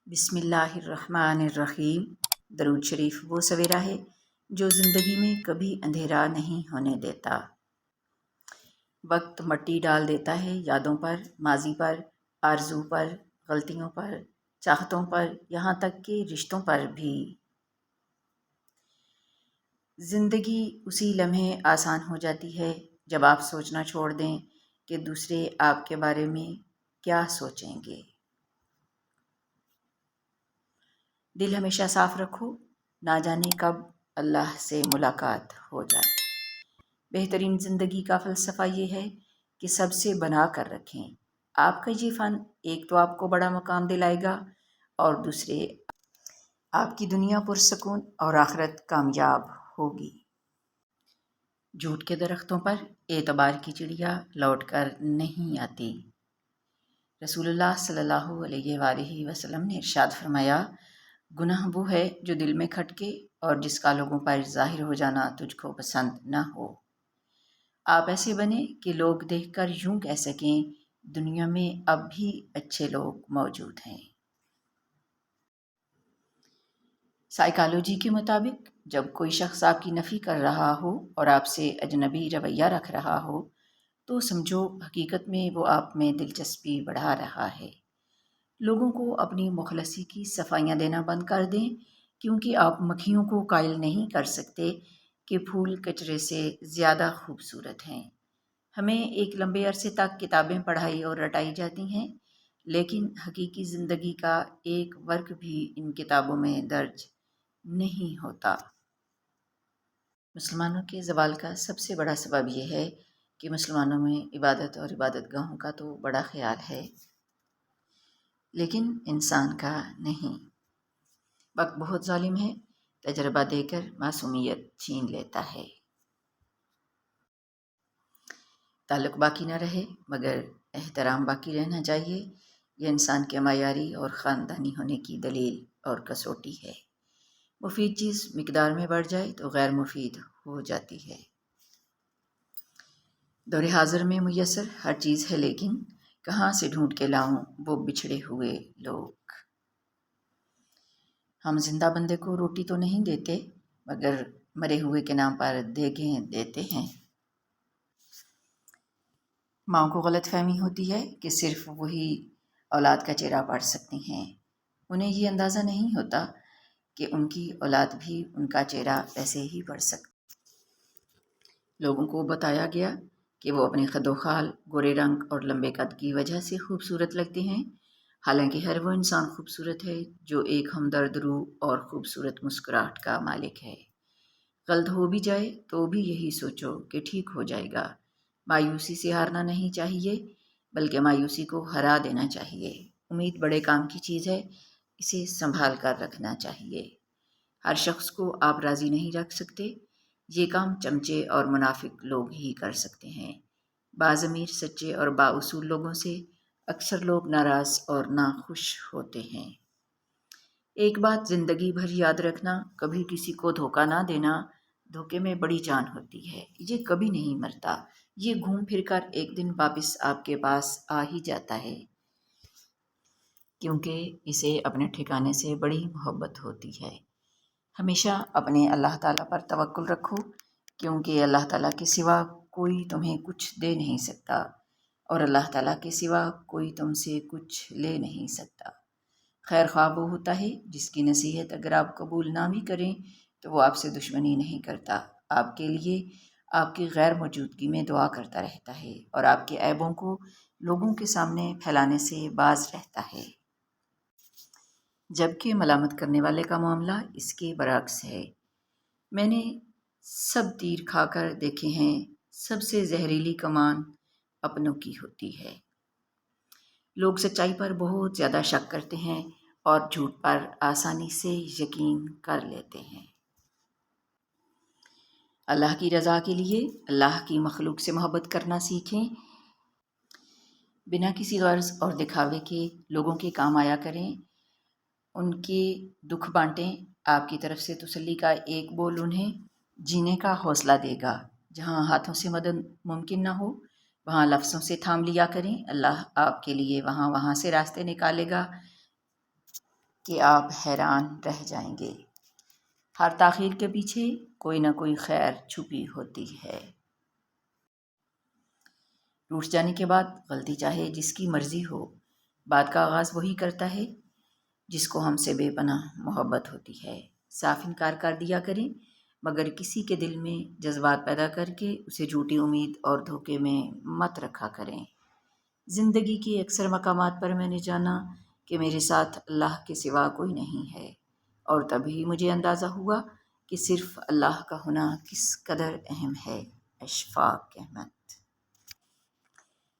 بسم اللہ الرحمن الرحیم۔ درود شریف وہ سویرا ہے جو زندگی میں کبھی اندھیرا نہیں ہونے دیتا۔ وقت مٹی ڈال دیتا ہے یادوں پر، ماضی پر، آرزو پر، غلطیوں پر، چاہتوں پر، یہاں تک کہ رشتوں پر بھی۔ زندگی اسی لمحے آسان ہو جاتی ہے جب آپ سوچنا چھوڑ دیں کہ دوسرے آپ کے بارے میں کیا سوچیں گے۔ دل ہمیشہ صاف رکھو، نہ جانے کب اللہ سے ملاقات ہو جائے۔ بہترین زندگی کا فلسفہ یہ ہے کہ سب سے بنا کر رکھیں۔ آپ کا یہ فن ایک تو آپ کو بڑا مقام دلائے گا اور دوسرے آپ کی دنیا پرسکون اور آخرت کامیاب ہوگی۔ جھوٹ کے درختوں پر اعتبار کی چڑیا لوٹ کر نہیں آتی۔ رسول اللہ صلی اللہ علیہ وآلہ وسلم نے ارشاد فرمایا، گناہ وہ ہے جو دل میں کھٹکے اور جس کا لوگوں پر ظاہر ہو جانا تجھ کو پسند نہ ہو۔ آپ ایسے بنیں کہ لوگ دیکھ کر یوں کہہ سکیں، دنیا میں اب بھی اچھے لوگ موجود ہیں۔ سائیکالوجی کے مطابق جب کوئی شخص آپ کی نفی کر رہا ہو اور آپ سے اجنبی رویہ رکھ رہا ہو تو سمجھو حقیقت میں وہ آپ میں دلچسپی بڑھا رہا ہے۔ لوگوں کو اپنی مخلصی کی صفائیاں دینا بند کر دیں، کیونکہ آپ مکھیوں کو قائل نہیں کر سکتے کہ پھول کچرے سے زیادہ خوبصورت ہیں۔ ہمیں ایک لمبے عرصے تک کتابیں پڑھائی اور رٹائی جاتی ہیں، لیکن حقیقی زندگی کا ایک ورق بھی ان کتابوں میں درج نہیں ہوتا۔ مسلمانوں کے زوال کا سب سے بڑا سبب یہ ہے کہ مسلمانوں میں عبادت اور عبادت گاہوں کا تو بڑا خیال ہے، لیکن انسان کا نہیں۔ وقت بہت ظالم ہے، تجربہ دے کر معصومیت چھین لیتا ہے۔ تعلق باقی نہ رہے مگر احترام باقی رہنا چاہیے، یہ انسان کے معیاری اور خاندانی ہونے کی دلیل اور کسوٹی ہے۔ مفید چیز مقدار میں بڑھ جائے تو غیر مفید ہو جاتی ہے۔ دور حاضر میں میسر ہر چیز ہے، لیکن کہاں سے ڈھونڈ کے لاؤں وہ بچھڑے ہوئے لوگ۔ ہم زندہ بندے کو روٹی تو نہیں دیتے مگر مرے ہوئے کے نام پر دیگیں دیتے ہیں۔ ماں کو غلط فہمی ہوتی ہے کہ صرف وہی اولاد کا چہرہ پڑھ سکتی ہیں۔ انہیں یہ اندازہ نہیں ہوتا کہ ان کی اولاد بھی ان کا چہرہ ایسے ہی پڑھ سکتی۔ لوگوں کو بتایا گیا کہ وہ اپنے خد و خال، گورے رنگ اور لمبے قد کی وجہ سے خوبصورت لگتے ہیں، حالانکہ ہر وہ انسان خوبصورت ہے جو ایک ہمدرد روح اور خوبصورت مسکراہٹ کا مالک ہے۔ غلط ہو بھی جائے تو بھی یہی سوچو کہ ٹھیک ہو جائے گا۔ مایوسی سے ہارنا نہیں چاہیے بلکہ مایوسی کو ہرا دینا چاہیے۔ امید بڑے کام کی چیز ہے، اسے سنبھال کر رکھنا چاہیے۔ ہر شخص کو آپ راضی نہیں رکھ سکتے، یہ کام چمچے اور منافق لوگ ہی کر سکتے ہیں۔ باضمیر، سچے اور بااصول لوگوں سے اکثر لوگ ناراض اور ناخوش ہوتے ہیں۔ ایک بات زندگی بھر یاد رکھنا، کبھی کسی کو دھوکہ نہ دینا۔ دھوکے میں بڑی جان ہوتی ہے، یہ کبھی نہیں مرتا، یہ گھوم پھر کر ایک دن واپس آپ کے پاس آ ہی جاتا ہے، کیونکہ اسے اپنے ٹھکانے سے بڑی محبت ہوتی ہے۔ ہمیشہ اپنے اللہ تعالیٰ پر توکل رکھو، کیونکہ اللہ تعالیٰ کے سوا کوئی تمہیں کچھ دے نہیں سکتا اور اللہ تعالیٰ کے سوا کوئی تم سے کچھ لے نہیں سکتا۔ خیر خواہ وہ ہوتا ہے جس کی نصیحت اگر آپ قبول نہ بھی کریں تو وہ آپ سے دشمنی نہیں کرتا، آپ کے لیے آپ کی غیر موجودگی میں دعا کرتا رہتا ہے اور آپ کے عیبوں کو لوگوں کے سامنے پھیلانے سے باز رہتا ہے۔ جبکہ ملامت کرنے والے کا معاملہ اس کے برعکس ہے۔ میں نے سب تیر کھا کر دیکھے ہیں، سب سے زہریلی کمان اپنوں کی ہوتی ہے۔ لوگ سچائی پر بہت زیادہ شک کرتے ہیں اور جھوٹ پر آسانی سے یقین کر لیتے ہیں۔ اللہ کی رضا کے لیے اللہ کی مخلوق سے محبت کرنا سیکھیں، بنا کسی غرض اور دکھاوے کے لوگوں کے کام آیا کریں، ان کے دکھ بانٹیں۔ آپ کی طرف سے تسلی کا ایک بول انہیں جینے کا حوصلہ دے گا۔ جہاں ہاتھوں سے مدد ممکن نہ ہو وہاں لفظوں سے تھام لیا کریں، اللہ آپ کے لیے وہاں سے راستے نکالے گا کہ آپ حیران رہ جائیں گے۔ ہر تاخیر کے پیچھے کوئی نہ کوئی خیر چھپی ہوتی ہے۔ روٹھ جانے کے بعد غلطی چاہے جس کی مرضی ہو، بات کا آغاز وہی کرتا ہے جس کو ہم سے بے پناہ محبت ہوتی ہے۔ صاف انکار کر دیا کریں، مگر کسی کے دل میں جذبات پیدا کر کے اسے جھوٹی امید اور دھوکے میں مت رکھا کریں۔ زندگی کے اکثر مقامات پر میں نے جانا کہ میرے ساتھ اللہ کے سوا کوئی نہیں ہے، اور تبھی مجھے اندازہ ہوا کہ صرف اللہ کا ہونا کس قدر اہم ہے۔ اشفاق احمد۔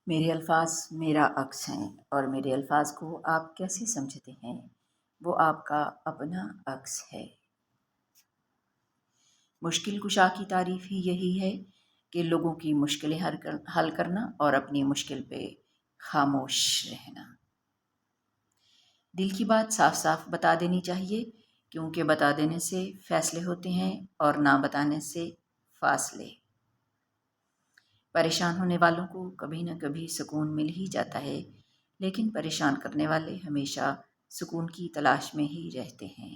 میرے الفاظ میرا عکس ہیں، اور میرے الفاظ کو آپ کیسے سمجھتے ہیں وہ آپ کا اپنا عکس ہے۔ مشکل کشا کی تعریف ہی یہی ہے کہ لوگوں کی مشکلیں حل کرنا اور اپنی مشکل پہ خاموش رہنا۔ دل کی بات صاف صاف بتا دینی چاہیے، کیونکہ بتا دینے سے فیصلے ہوتے ہیں اور نہ بتانے سے فاصلے۔ پریشان ہونے والوں کو کبھی نہ کبھی سکون مل ہی جاتا ہے، لیکن پریشان کرنے والے ہمیشہ سکون کی تلاش میں ہی رہتے ہیں۔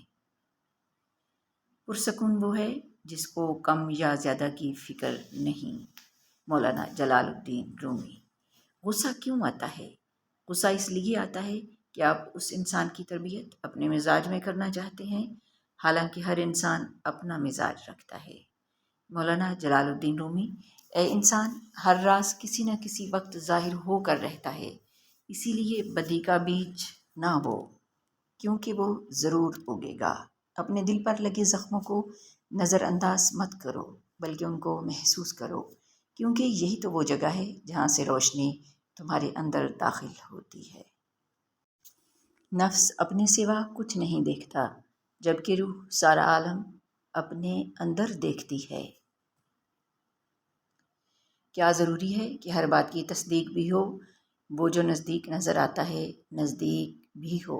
پرسکون وہ ہے جس کو کم یا زیادہ کی فکر نہیں۔ مولانا جلال الدین رومی۔ غصہ کیوں آتا ہے؟ غصہ اس لیے آتا ہے کہ آپ اس انسان کی تربیت اپنے مزاج میں کرنا چاہتے ہیں، حالانکہ ہر انسان اپنا مزاج رکھتا ہے۔ مولانا جلال الدین رومی۔ اے انسان، ہر راز کسی نہ کسی وقت ظاہر ہو کر رہتا ہے، اسی لیے بدی کا بیج نہ بو، کیونکہ وہ ضرور اگے گا۔ اپنے دل پر لگے زخموں کو نظر انداز مت کرو، بلکہ ان کو محسوس کرو، کیونکہ یہی تو وہ جگہ ہے جہاں سے روشنی تمہارے اندر داخل ہوتی ہے۔ نفس اپنے سوا کچھ نہیں دیکھتا، جبکہ روح سارا عالم اپنے اندر دیکھتی ہے۔ کیا ضروری ہے کہ ہر بات کی تصدیق بھی ہو؟ وہ جو نزدیک نظر آتا ہے نزدیک بھی ہو۔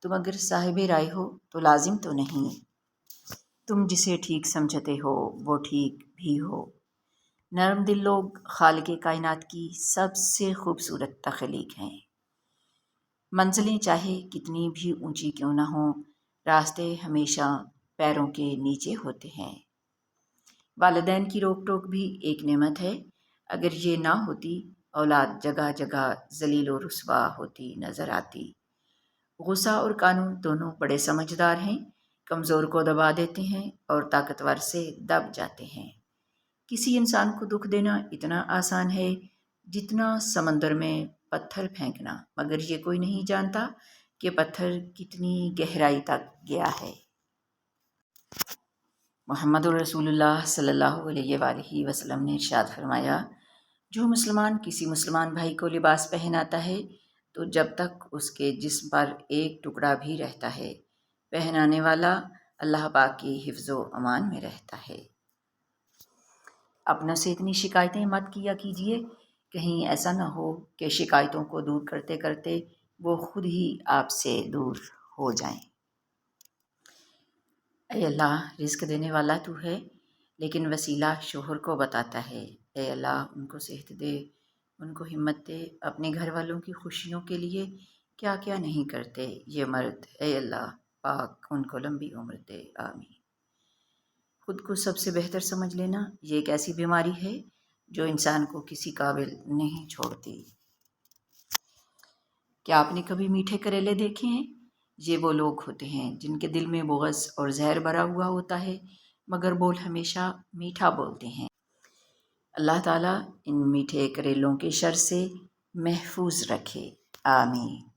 تم اگر صاحب رائے ہو تو لازم تو نہیں، تم جسے ٹھیک سمجھتے ہو وہ ٹھیک بھی ہو۔ نرم دل لوگ خالق کائنات کی سب سے خوبصورت تخلیق ہیں۔ منزلیں چاہے کتنی بھی اونچی کیوں نہ ہوں، راستے ہمیشہ پیروں کے نیچے ہوتے ہیں۔ والدین کی روک ٹوک بھی ایک نعمت ہے، اگر یہ نہ ہوتی اولاد جگہ جگہ ذلیل و رسوا ہوتی نظر آتی۔ غصہ اور قانون دونوں بڑے سمجھدار ہیں، کمزور کو دبا دیتے ہیں اور طاقتور سے دب جاتے ہیں۔ کسی انسان کو دکھ دینا اتنا آسان ہے جتنا سمندر میں پتھر پھینکنا، مگر یہ کوئی نہیں جانتا کہ پتھر کتنی گہرائی تک گیا ہے۔ محمد رسول اللہ صلی اللہ علیہ وآلہ وسلم نے ارشاد فرمایا، جو مسلمان کسی مسلمان بھائی کو لباس پہناتا ہے تو جب تک اس کے جسم پر ایک ٹکڑا بھی رہتا ہے، پہنانے والا اللہ پاک کی حفظ و امان میں رہتا ہے۔ اپنوں سے اتنی شکایتیں مت کیا کیجیے، کہیں ایسا نہ ہو کہ شکایتوں کو دور کرتے کرتے وہ خود ہی آپ سے دور ہو جائیں۔ اے اللہ، رزق دینے والا تو ہے، لیکن وسیلہ شوہر کو بتاتا ہے۔ اے اللہ، ان کو صحت دے، ان کو ہمت دے، اپنے گھر والوں کی خوشیوں کے لیے کیا کیا نہیں کرتے یہ مرد۔ اے اللہ پاک، ان کو لمبی عمر دے، آمین۔ خود کو سب سے بہتر سمجھ لینا یہ ایک ایسی بیماری ہے جو انسان کو کسی قابل نہیں چھوڑتی۔ کیا آپ نے کبھی میٹھے کریلے دیکھے ہیں؟ یہ وہ لوگ ہوتے ہیں جن کے دل میں بغض اور زہر بھرا ہوا ہوتا ہے، مگر بول ہمیشہ میٹھا بولتے ہیں۔ اللہ تعالیٰ ان میٹھے کریلوں کے شر سے محفوظ رکھے، آمین۔